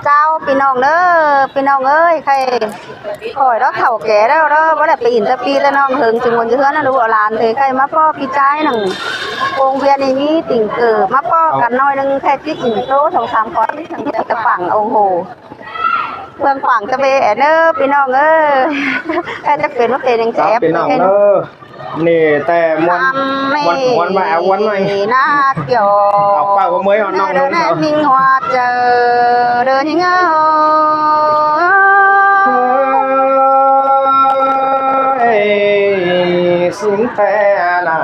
เจ้าพี่น้องเด้อพี่น้องเอ้ยใครข่อยดอกเฒ่าแก่แล้วเด้อบ่ได้ไปอินตะปีแต่น้องเฮิงจึงวนอยู่เฮือนน่ะลูกหลานเด้ใครมาพ้อพี่ชายนั่งวงเวียนนี่มีติ่งมาพ้อกันหน่อยนึงแค่จิอินโต2-3คนทั้งจะปังโอ้โหเพิ่งปังตะเบเด้อพี่น้องเอ้ยแค่จะเป็นว่าเป็นจังแซ่บพี่น้องเด้อนี่แต่มวนว่าเอาวันหน่อยน่าเกี่ยวเอาป้าบ่มื้อเอาน้องๆเนาะนิ่งหัวเจอเดินยังสิงแต่น่ะ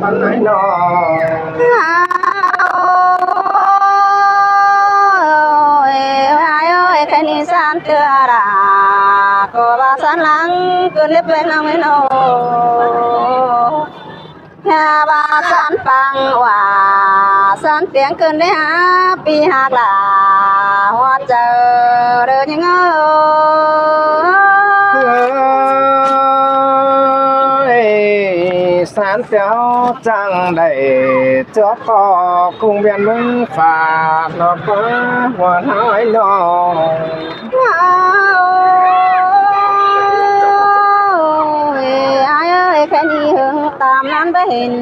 ปันไหนน้องแค่นี้สานเตือราก็ว่าสันหลังเกินเล็บเป็นน้องไม่โนแค่ว่าสันฟังว่าสันเสียงเกินได้หาปีหักลาหัวเจอเดินยังสารเจ้าจังได้จบก็คงเวียนมึงฝากนอกฟ้าหัวน้อยน้องแค่นี้หึงตามนั้นไปเห็น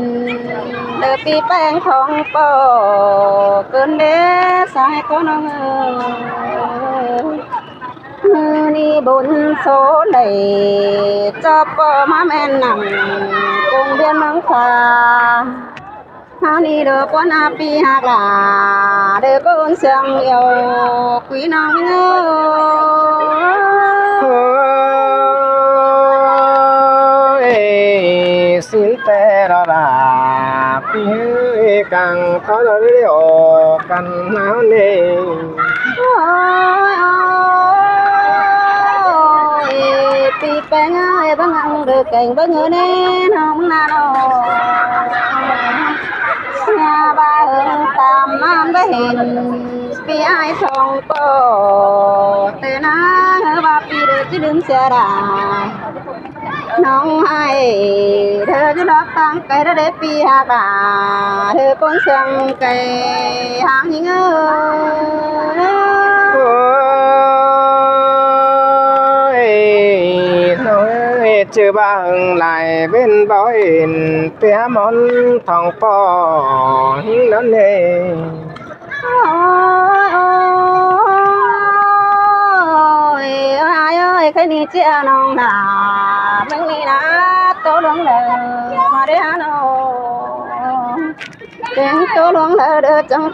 เดือปีแป้งของปอเกินเด้สายก็น้องนี่บุญโซเลยจอบปอมาแม่นหนังกงเบียนเมืองฟ้าเฮานี่เด้อปอนาปีหักลาเด้อก้นเสียงเอียวคุยน้องสิแต่ละปีกังเขาเรียกกันน้านี่ปีแป้งเอ้ยบังอังเด้อแก่งบังเอ้ยแน่น้องนาโนยาบาเอิงตามมาได้เห็นปีไอ้ทองโปแต่นะว่าปีเด้อจะลืมเสียดาน้องให้เธอจะรักตั้งไกลได้ปีหักลาเธอป้นเสียงไกลหางยิงชื่อบ้างหลายเป็นบ่อยเปียมอนทองปอนั่นเองแค่นี้เจ้าน้องนามึงนี่นะโตหลวงเลยมาได้ฮะน้องเก่งโตหลวงเลยเด้อจัง